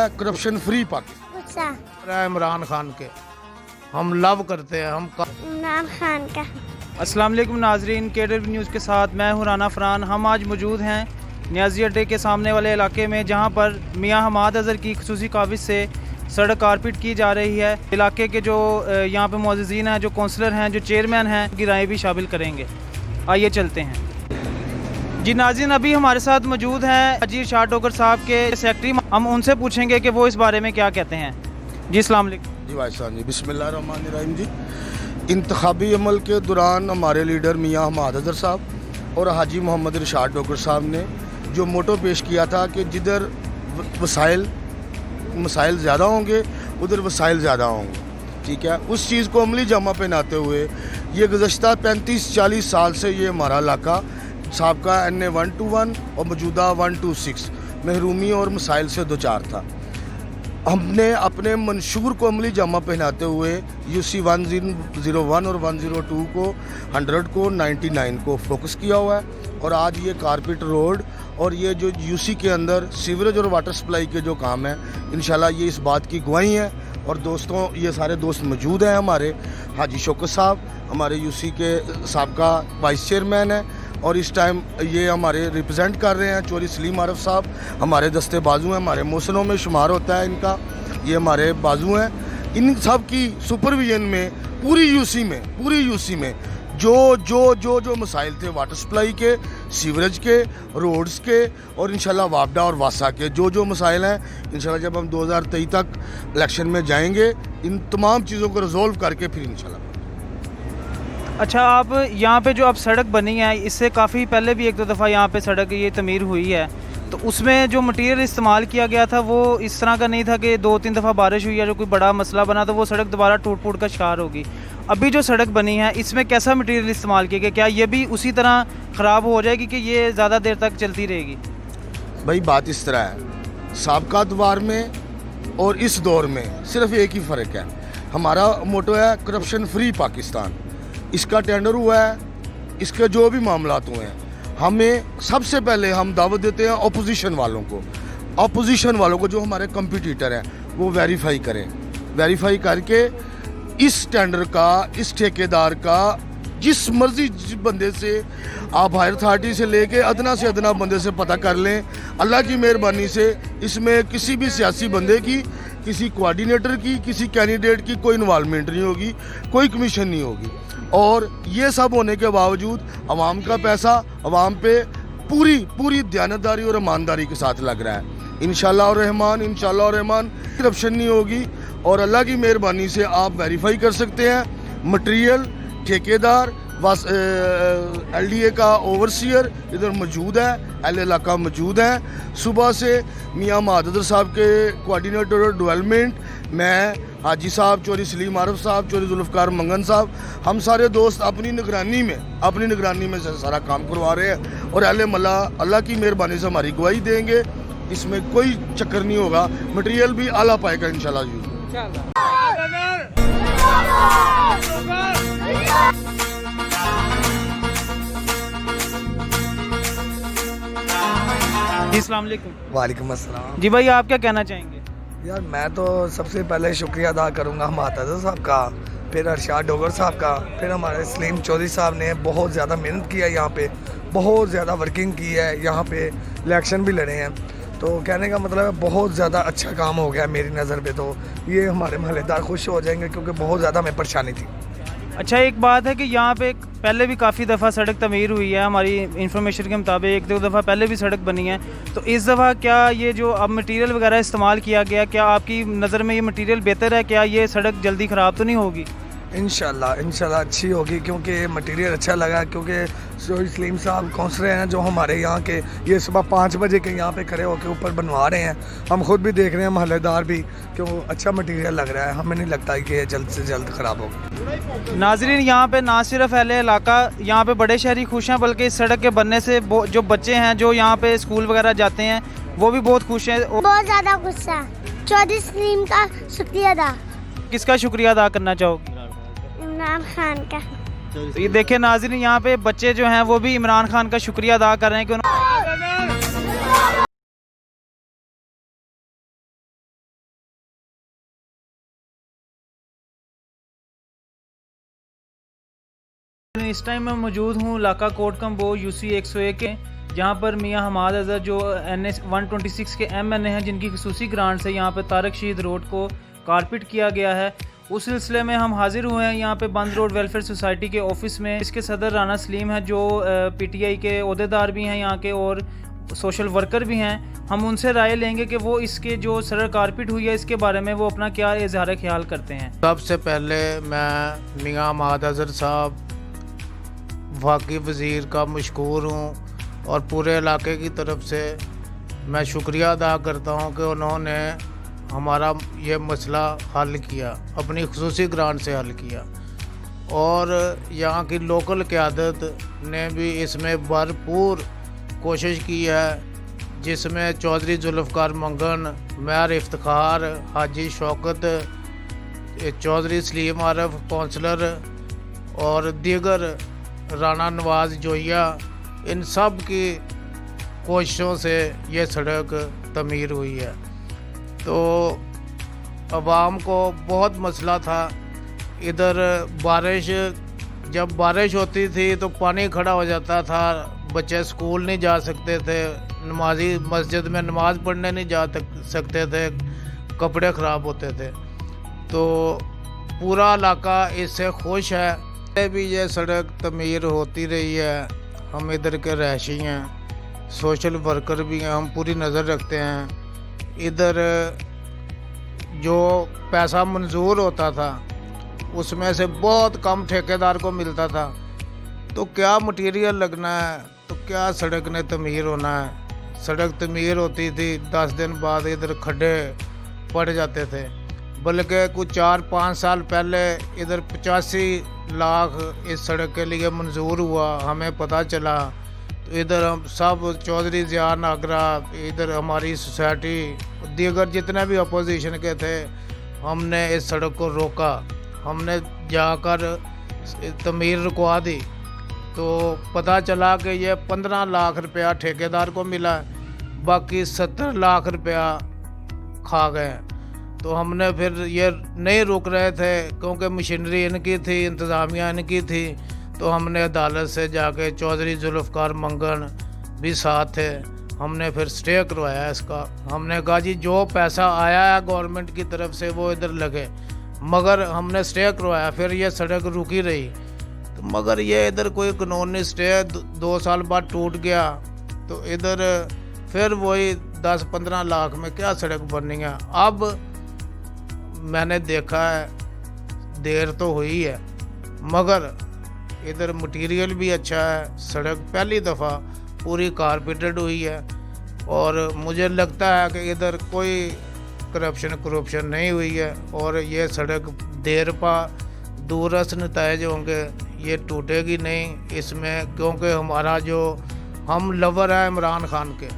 है corruption free Pakistan, Imran Khan के हम लव करते हैं, हम इमरान खान का। अस्सलाम वालेकुम नाजरीन, KW न्यूज़ के साथ मैं हूं राना फरहान। हम आज मौजूद हैं न्याजी अड्डे के सामने वाले इलाके में, जहां पर मियां हमाद अज़हर की खुसूसी काविश से सड़क कारपेट की जा रही है। इलाके के जो यहाँ पे मुअज़्ज़िज़ीन हैं, जो काउंसलर हैं, जो चेयरमैन हैं, की राय भी शामिल करेंगे। आइए चलते हैं जी नाज़रीन। अभी हमारे साथ मौजूद हैं अजीर शाह डोगर साहब के सेक्रेटरी, हम उनसे पूछेंगे कि वो इस बारे में क्या कहते हैं। जी अस्सलाम वालेकुम। जी भाई साहब जी, बिस्मिल्लाहिर्रहमानिर्रहीम जी। इंतखाबी अमल के दौरान हमारे लीडर मियां हमाद अज़हर साहब और हाजी मोहम्मद इरशाद डोगर साहब ने जो मोटो पेश किया था कि जिधर मसाइल ज़्यादा होंगे उधर वसाइल ज़्यादा होंगे, ठीक है, उस चीज़ को अमली जामा पहनाते हुए ये गुज़श्ता 35-40 साल से ये हमारा इलाका साबका NA 121 और मौजूदा 126 महरूमी और मसाइल से दो चार था। हमने अपने मंशूर को अमली जामा पहनाते हुए UC 101 और 102 को 100 को 99 को फोकस किया हुआ है। और आज ये कारपेट रोड और ये जो UC के अंदर सीवरेज और वाटर सप्लाई के जो काम है, इंशाल्लाह ये इस बात की गवाही है। और दोस्तों, ये सारे दोस्त मौजूद हैं। हमारे हाजी शौकत साहब हमारे UC के साबका वाइस चेयरमैन हैं और इस टाइम ये हमारे रिप्रेजेंट कर रहे हैं। चौधरी सलीम आरफ साहब हमारे दस्ते बाजू हैं, हमारे मोहसिनों में शुमार होता है इनका, ये हमारे बाजू हैं। इन सब की सुपरविजन में पूरी UC में जो मसाइल थे वाटर सप्लाई के, सीवरेज के, रोड्स के और इंशाल्लाह वापडा और वासा के जो मसाइल हैं, इंशाल्लाह जब हम 2023 तक इलेक्शन में जाएंगे इन तमाम चीज़ों को रिजॉल्व करके फिर इंशाल्लाह। अच्छा, आप यहाँ पे जो अब सड़क बनी है, इससे काफ़ी पहले भी एक दो दफ़ा यहाँ पे सड़क ये तमीर हुई है, तो उसमें जो मटेरियल इस्तेमाल किया गया था वो इस तरह का नहीं था कि 2-3 दफ़ा बारिश हुई या जो कोई बड़ा मसला बना तो वो सड़क दोबारा टूट का शिकार होगी। अभी जो सड़क बनी है इसमें कैसा मटेरियल इस्तेमाल किया गया, क्या ये भी उसी तरह ख़राब हो जाएगी कि ये ज़्यादा देर तक चलती रहेगी? भाई बात इस तरह है, साबका दौर में और इस दौर में सिर्फ एक ही फ़र्क है। हमारा मोटो है करप्शन फ्री पाकिस्तान। इसका टेंडर हुआ है, इसके जो भी मामलात हुए हैं, हमें सबसे पहले हम दावत देते हैं अपोजिशन वालों को जो हमारे कंपटीटर हैं वो वेरीफाई करें। वेरीफाई करके इस टेंडर का, इस ठेकेदार का, जिस मर्जी बंदे से आप हायर अथॉरिटी से लेके अदना से अदना बंदे से पता कर लें। अल्लाह की मेहरबानी से इसमें किसी भी सियासी बंदे की, किसी कोऑर्डिनेटर की, किसी कैंडिडेट की कोई इन्वॉल्वमेंट नहीं होगी, कोई कमीशन नहीं होगी। और ये सब होने के बावजूद अवाम का पैसा अवाम पे पूरी दयानतदारी और ईमानदारी के साथ लग रहा है। इंशाअल्लाह और रहमान करप्शन नहीं होगी और अल्लाह की मेहरबानी से आप वेरीफाई कर सकते हैं। मटेरियल, ठेकेदार, LDA का ओवरसीयर इधर मौजूद है, एल इलाका मौजूद है। सुबह से मियां हमाद अज़हर साहब के कोऑर्डिनेटर और डेवलपमेंट, मैं, हाजी साहब, चौधरी सलीम आरफ साहब, चौधरी जुल्फ़िकार मंगन साहब, हम सारे दोस्त अपनी निगरानी में सारा काम करवा रहे हैं। और अल्लाह की मेहरबानी से हमारी गवाही देंगे, इसमें कोई चक्कर नहीं होगा। मटेरियल भी आला पाएगा इंशाल्लाह। अस्सलाम वालेकुम। वालेकुम अस्सलाम। जी भाई, आप क्या कहना चाहेंगे? यार मैं तो सबसे पहले शुक्रिया अदा करूँगा हमाद अज़हर साहब का, फिर इरशाद डोगर साहब का, फिर हमारे सलीम चौधरी साहब ने बहुत ज़्यादा मेहनत किया, यहाँ पे बहुत ज़्यादा वर्किंग की है, यहाँ पे इलेक्शन भी लड़े हैं। तो कहने का मतलब है बहुत ज़्यादा अच्छा काम हो गया मेरी नज़र पे। तो ये हमारे महल्लेदार खुश हो जाएंगे क्योंकि बहुत ज़्यादा हमें परेशानी थी। अच्छा, एक बात है कि यहाँ पे पहले भी काफ़ी दफ़ा सड़क तमीर हुई है, हमारी इन्फॉर्मेशन के मुताबिक एक दो दफ़ा पहले भी सड़क बनी है, तो इस दफ़ा क्या ये जो अब मटेरियल वगैरह इस्तेमाल किया गया, क्या आपकी नज़र में ये मटेरियल बेहतर है? क्या ये सड़क जल्दी ख़राब तो नहीं होगी? इंशाल्लाह अच्छी होगी क्योंकि मटेरियल अच्छा लगा। क्योंकि चौधरी सलीम साहब काउंसलर हैं जो हमारे यहाँ के, ये सुबह 5 बजे के यहाँ पे खड़े होकर ऊपर बनवा रहे हैं। हम खुद भी देख रहे हैं, महल्लेदार भी, क्यों अच्छा मटेरियल लग रहा है। हमें नहीं लगता कि ये जल्द से जल्द ख़राब होगा। नाज़रीन, यहाँ पे ना सिर्फ अहले इलाका, यहाँ पे बड़े शहरी खुश हैं, बल्कि इस सड़क के बनने से जो बच्चे हैं जो यहाँ पे स्कूल वगैरह जाते हैं वो भी बहुत खुश हैं। बहुत ज़्यादा खुश है। चौधरी सलीम का शुक्रिया अदा। किसका शुक्रिया अदा करना चाहोगे? इमरान खान का। तो ये देखें नाज़रीन, यहाँ पे बच्चे जो हैं वो भी इमरान खान का शुक्रिया अदा कर रहे हैं कि नाज़रीन, इस टाइम मैं मौजूद हूँ इलाका कोट कम्बो UC 101 के, जहाँ पर मियाँ हमाद अज़हर जो NS 126 के MNA हैं, जिनकी खसूसी ग्रांट से यहाँ पर तारक शहीद रोड को कारपेट किया गया है। उस सिलसिले में हम हाजिर हुए हैं यहाँ पे बंद रोड वेलफेयर सोसाइटी के ऑफिस में। इसके सदर राना सलीम हैं जो PTI के अहदेदार भी हैं यहाँ के और सोशल वर्कर भी हैं। हम उनसे राय लेंगे कि वो इसके जो सड़क कारपेट हुई है इसके बारे में वो अपना क्या इजहार ख्याल करते हैं। सबसे पहले मैं मियाँ हमाद अज़हर साहब वाकई वज़ीर का मशकूर हूँ और पूरे इलाके की तरफ से मैं शुक्रिया अदा करता हूँ कि उन्होंने हमारा ये मसला हल किया, अपनी खुसूसी ग्रांट से हल किया। और यहाँ की लोकल क़यादत ने भी इसमें भरपूर कोशिश की है, जिसमें चौधरी जुल्फ़कार मंगन, मेयर इफ्तिखार, हाजी शौकत, चौधरी सलीम आरफ कौंसलर और दीगर राना नवाज़ जोया, इन सब की कोशिशों से ये सड़क तमीर हुई है। तो अवाम को बहुत मसला था, इधर जब बारिश होती थी तो पानी खड़ा हो जाता था, बच्चे स्कूल नहीं जा सकते थे, नमाजी मस्जिद में नमाज़ पढ़ने नहीं जा सकते थे, कपड़े ख़राब होते थे। तो पूरा इलाका इससे खुश है। भी ये सड़क तमीर होती रही है। हम इधर के रहायशी हैं, सोशल वर्कर भी हैं, हम पूरी नज़र रखते हैं। इधर जो पैसा मंजूर होता था उसमें से बहुत कम ठेकेदार को मिलता था। तो क्या मटेरियल लगना है, तो क्या सड़क ने तमीर होना है। सड़क तमीर होती थी, 10 दिन बाद इधर खड्डे पड़ जाते थे। बल्कि कुछ 4-5 साल पहले इधर 85 लाख इस सड़क के लिए मंजूर हुआ, हमें पता चला। तो इधर हम सब चौधरी ज़िया नागरा, इधर हमारी सोसाइटी, दीगर जितने भी अपोजिशन के थे, हमने इस सड़क को रोका। हमने जाकर तमीर रुकवा दी। तो पता चला कि ये 15 लाख रुपया ठेकेदार को मिला, बाकी 70 लाख रुपया खा गए। तो हमने फिर ये नहीं रुक रहे थे क्योंकि मशीनरी इनकी थी, इंतज़ामिया इनकी थी। तो हमने अदालत से जाके, चौधरी जुल्फ़कार मंगन भी साथ थे, हमने फिर स्टे करवाया इसका। हमने कहा जी जो पैसा आया है गवर्नमेंट की तरफ से वो इधर लगे, मगर हमने स्टे करवाया। फिर ये सड़क रुकी रही, तो मगर ये इधर कोई कानूनी स्टे 2 साल बाद टूट गया। तो इधर फिर वही 10-15 लाख में क्या सड़क बननी है। अब मैंने देखा है, देर तो हुई है, मगर इधर मटेरियल भी अच्छा है। सड़क पहली दफ़ा पूरी कारपेटेड हुई है और मुझे लगता है कि इधर कोई करप्शन नहीं हुई है। और ये सड़क देर पा दूरस्थ नताइज होंगे, ये टूटेगी नहीं इसमें, क्योंकि हमारा जो हम लवर हैं इमरान खान के,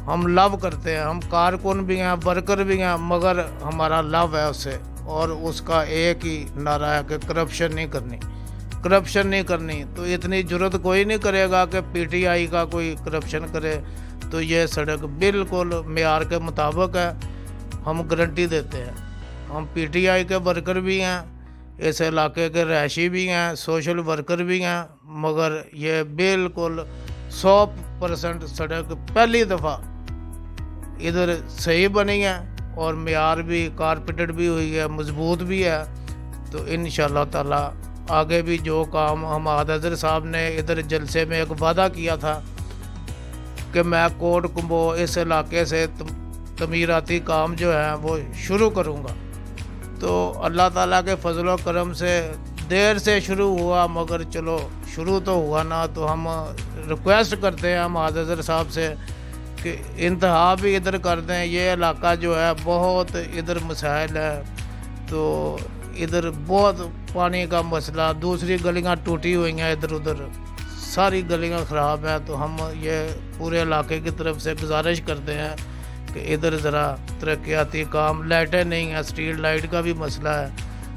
हम लव करते हैं, हम कारकुन भी हैं, वर्कर भी हैं, मगर हमारा लव है उससे। और उसका एक ही नारा है कि करप्शन नहीं करनी। तो इतनी जुर्रत कोई नहीं करेगा कि PTI का कोई करप्शन करे। तो ये सड़क बिल्कुल मेयार के मुताबिक है, हम गारंटी देते हैं। हम PTI के वर्कर भी हैं, इस इलाके के रहायशी भी हैं, सोशल वर्कर भी हैं, मगर ये बिल्कुल 100% सड़क पहली दफ़ा इधर सही बनी है और मेयार भी कारपेटेड भी हुई है, मजबूत भी है। तो इंशाअल्लाह ताला आगे भी जो काम हमाद अज़हर साहब ने इधर जलसे में एक वादा किया था कि मैं कोट कुंबो इस इलाके से तमीराती काम जो है वो शुरू करूँगा। तो अल्लाह ताला के फजल व करम से देर से शुरू हुआ, मगर चलो शुरू तो हुआ ना। तो हम रिक्वेस्ट करते हैं हमाद अज़हर साहब से कि इंतहा भी इधर कर दें। ये इलाका जो है बहुत इधर मसाइल है, तो इधर बहुत पानी का मसला, दूसरी गलियां टूटी हुई हैं, इधर उधर सारी गलियां ख़राब हैं। तो हम ये पूरे इलाके की तरफ से गुजारिश करते हैं कि इधर ज़रा तरक्याती काम, लाइटें नहीं हैं, स्ट्रीट लाइट का भी मसला है,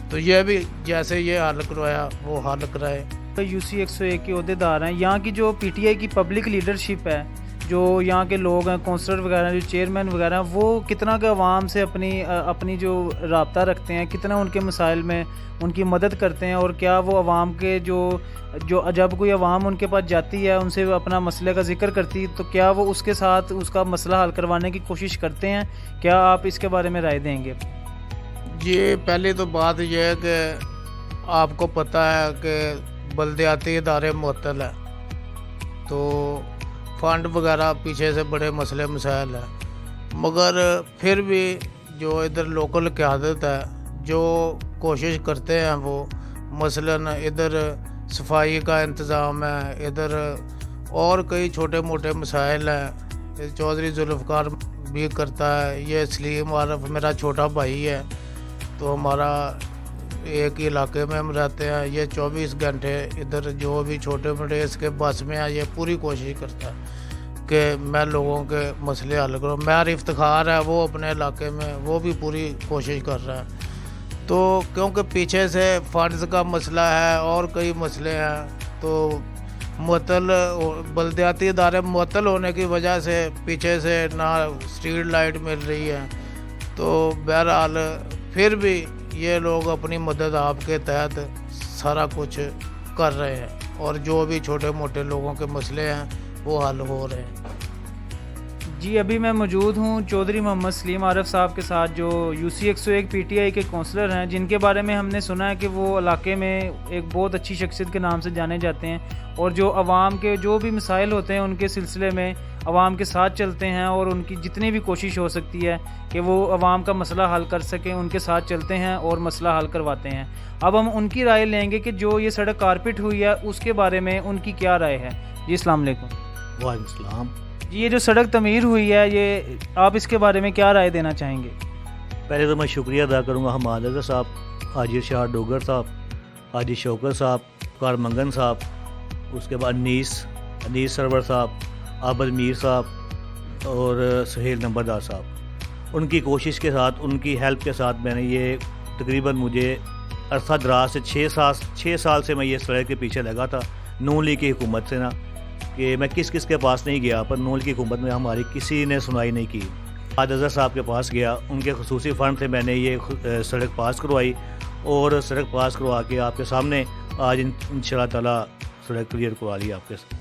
तो ये भी जैसे ये हल करवाया वो हल कराए। UC 101 के अहदेदार हैं। यहाँ की जो PTI की पब्लिक लीडरशिप है, جو یہاں کے لوگ ہیں کونسلر وغیرہ جو چیئرمین وغیرہ ہیں وہ کتنا کہ عوام سے اپنی جو رابطہ رکھتے ہیں, کتنا ان کے مسائل میں ان کی مدد کرتے ہیں, اور کیا وہ عوام کے جو جب کوئی عوام ان کے پاس جاتی ہے ان سے اپنا مسئلے کا ذکر کرتی تو کیا وہ اس کے ساتھ اس کا مسئلہ حل کروانے کی کوشش کرتے ہیں؟ کیا آپ اس کے بارے میں رائے دیں گے؟ جی پہلی تو بات یہ ہے کہ آپ کو پتہ ہے کہ بلدیاتی ادارے معطل ہیں, تو فنڈ وغیرہ پیچھے سے بڑے مسئلے مسائل ہیں, مگر پھر بھی جو ادھر لوکل قیادت ہے جو کوشش کرتے ہیں وہ مثلاً ادھر صفائی کا انتظام ہے, ادھر اور کئی چھوٹے موٹے مسائل ہیں. چودھری ذوالفقار بھی کرتا ہے, یہ سلیم عارف میرا چھوٹا بھائی ہے, تو ہمارا ایک ہی علاقے میں ہم رہتے ہیں. یہ 24 گھنٹے ادھر جو بھی چھوٹے موٹے اس کے بس میں ہے, یہ پوری کوشش کرتا ہے کہ میں لوگوں کے مسئلے حل کروں. میر افتخار ہے وہ اپنے علاقے میں وہ بھی پوری کوشش کر رہا ہے. تو کیونکہ پیچھے سے فنڈز کا مسئلہ ہے اور کئی مسئلے ہیں, تو معطل بلدیاتی ادارے معطل ہونے کی وجہ سے پیچھے سے نہ اسٹریٹ لائٹ مل رہی ہے. تو بہرحال پھر بھی یہ لوگ اپنی مدد آپ کے تحت سارا کچھ کر رہے ہیں, اور جو بھی چھوٹے موٹے لوگوں کے مسئلے ہیں وہ حل ہو رہے ہیں. جی ابھی میں موجود ہوں چودھری محمد سلیم عارف صاحب کے ساتھ, جو UC 101 PTI کے کونسلر ہیں, جن کے بارے میں ہم نے سنا ہے کہ وہ علاقے میں ایک بہت اچھی شخصیت کے نام سے جانے جاتے ہیں, اور جو عوام کے جو بھی مسائل ہوتے ہیں ان کے سلسلے میں عوام کے ساتھ چلتے ہیں, اور ان کی جتنی بھی کوشش ہو سکتی ہے کہ وہ عوام کا مسئلہ حل کر سکیں ان کے ساتھ چلتے ہیں اور مسئلہ حل کرواتے ہیں. اب ہم ان کی رائے لیں گے کہ جو یہ سڑک کارپیٹ ہوئی ہے اس کے بارے میں ان کی کیا رائے ہے. جی السلام علیکم. وعلیکم السلام. جی یہ جو سڑک تعمیر ہوئی ہے یہ آپ اس کے بارے میں کیا رائے دینا چاہیں گے؟ پہلے تو میں شکریہ ادا کروں گا حماد اظہر صاحب, حاجی شاہ ڈوگر صاحب, حاجی شوکت صاحب, کار منگن صاحب, اس کے بعد انیس سرور صاحب, عابد میر صاحب اور سہیل نمبردار صاحب. ان کی کوشش کے ساتھ ان کی ہیلپ کے ساتھ میں نے یہ تقریباً مجھے عرصہ دراز سے 6 سال سے میں یہ سڑک کے پیچھے لگا تھا نون لیگ کی حکومت سے, نا کہ میں کس کے پاس نہیں گیا, پر نون لیگ کی حکومت میں ہماری کسی نے سنائی نہیں کی. حماد اظہر صاحب کے پاس گیا, ان کے خصوصی فنڈ سے میں نے یہ سڑک پاس کروائی, اور سڑک پاس کروا کے آپ کے سامنے آج انشاءاللہ تعالیٰ سڑک کلیئر کروا لی آپ کے ساتھ.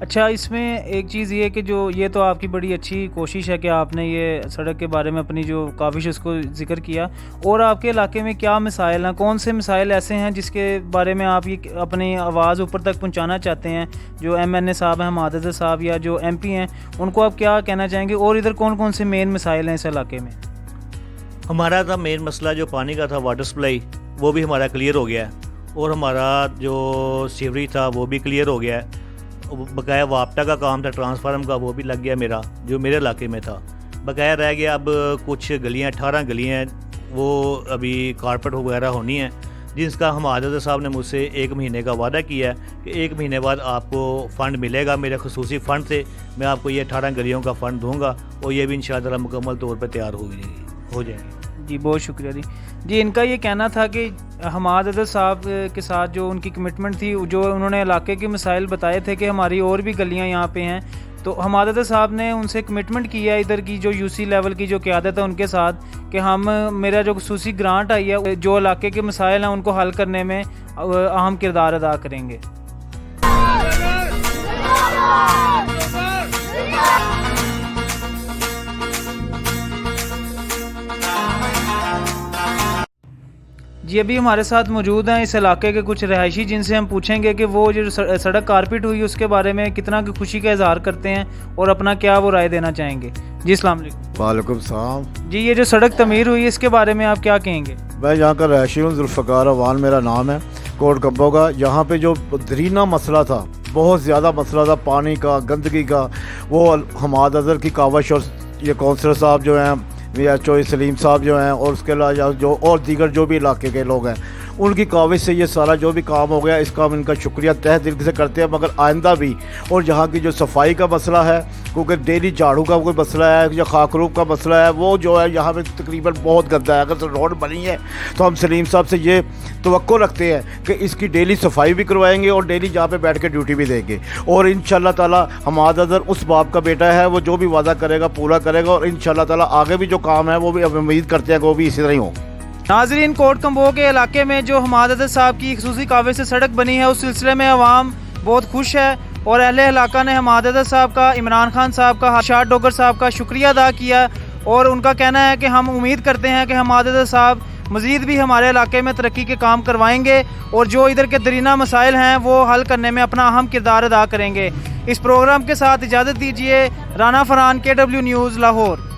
اچھا اس میں ایک چیز یہ کہ جو یہ تو آپ کی بڑی اچھی کوشش ہے کہ آپ نے یہ سڑک کے بارے میں اپنی جو کاوش اس کو ذکر کیا, اور آپ کے علاقے میں کیا مسائل ہیں, کون سے مسائل ایسے ہیں جس کے بارے میں آپ یہ اپنی آواز اوپر تک پہنچانا چاہتے ہیں؟ جو MNA صاحب ہیں حماد اظہر صاحب یا جو MP ہیں ان کو آپ کیا کہنا چاہیں گے, اور ادھر کون کون سے مین مسائل ہیں اس علاقے میں؟ ہمارا تھا مین مسئلہ جو پانی کا تھا, واٹر سپلائی, وہ بھی ہمارا کلیئر ہو گیا ہے, اور ہمارا جو سیوریج تھا وہ بھی کلیئر ہو گیا ہے. بقایا وابٹا کا کام تھا ٹرانسفارم کا, وہ بھی لگ گیا میرا جو میرے علاقے میں تھا. بقایا رہ گیا اب کچھ گلیاں 18 گلیاں ہیں, وہ ابھی کارپیٹ وغیرہ ہونی ہیں, جس کا حماد اظہر صاحب نے مجھ سے 1 مہینے کا وعدہ کیا ہے کہ 1 مہینے بعد آپ کو فنڈ ملے گا میرے خصوصی فنڈ سے. میں آپ کو یہ 18 گلیوں کا فنڈ دوں گا, اور یہ بھی انشاءاللہ مکمل طور پہ تیار ہو جائیں گے. جی بہت شکریہ. جی ان کا یہ کہنا تھا کہ حماد اظہر صاحب کے ساتھ جو ان کی کمٹمنٹ تھی, جو انہوں نے علاقے کے مسائل بتائے تھے کہ ہماری اور بھی گلیاں یہاں پہ ہیں, تو حماد اظہر صاحب نے ان سے کمٹمنٹ کیا ادھر کی جو UC لیول کی جو قیادت ہے ان کے ساتھ کہ ہم میرا جو خصوصی گرانٹ آئی ہے جو علاقے کے مسائل ہیں ان کو حل کرنے میں اہم کردار ادا کریں گے. جی ابھی ہمارے ساتھ موجود ہیں اس علاقے کے کچھ رہائشی, جن سے ہم پوچھیں گے کہ وہ جو سڑک کارپیٹ ہوئی اس کے بارے میں کتنا کی خوشی کا اظہار کرتے ہیں اور اپنا کیا وہ رائے دینا چاہیں گے. جی السلام علیکم. وعلیکم السلام. جی یہ جو سڑک تعمیر ہوئی اس کے بارے میں آپ کیا کہیں گے؟ میں یہاں کا رہائشی ہوں, ذوالفقار اوان میرا نام ہے, کوٹ کبو کا. یہاں پہ جو درینا مسئلہ تھا, بہت زیادہ مسئلہ تھا پانی کا, گندگی کا, وہ حماد اظہر کی کاوش اور یہ کونسلر صاحب جو ہیں چودھری سلیم صاحب جو ہیں, اور اس کے علاوہ جو اور دیگر جو بھی علاقے کے لوگ ہیں, उनकी काविश से ये सारा जो भी काम हो गया, इसका हम इनका शुक्रिया तहे दिल से करते हैं। मगर आइंदा भी, और यहाँ की जो सफाई का मसला है, क्योंकि डेली झाड़ू का कोई मसला है या खाकरूब का मसला है, वो जो है यहाँ पे तकरीबन बहुत गंदा है। अगर तो रोड बनी है तो हम सलीम साहब से ये तवक्को रखते हैं कि इसकी डेली सफाई भी करवाएंगे और डेली जहाँ पे बैठ के ड्यूटी भी देंगे। और इंशाल्लाह ताला हमाद अज़हर उस बाप का बेटा है, वो जो भी वादा करेगा पूरा करेगा, और इंशाल्लाह ताला आगे भी जो काम है वो भी हम उम्मीद करते हैं कि वो भी इसी तरह ही हो। नाजरीन, कोट कम्बो के इलाके में जो हमाद अज़हर साहब की खसूसी कावे से सड़क बनी है, उस सिलसिले में अवाम बहुत खुश है और अहले इलाका ने हमाद अज़हर साहब का, इमरान खान साहब का, अरशाद डोगर साहब का शुक्रिया अदा किया। और उनका कहना है कि हम उम्मीद करते हैं कि हमाद अज़हर साहब मज़ीद भी हमारे इलाके में तरक्की के काम करवाएंगे और जो इधर के दरीना मसाइल हैं वो हल करने में अपना अहम किरदार अदा करेंगे। इस प्रोग्राम के साथ इजाज़त दीजिए। Rana Farhan, KW news, Lahore.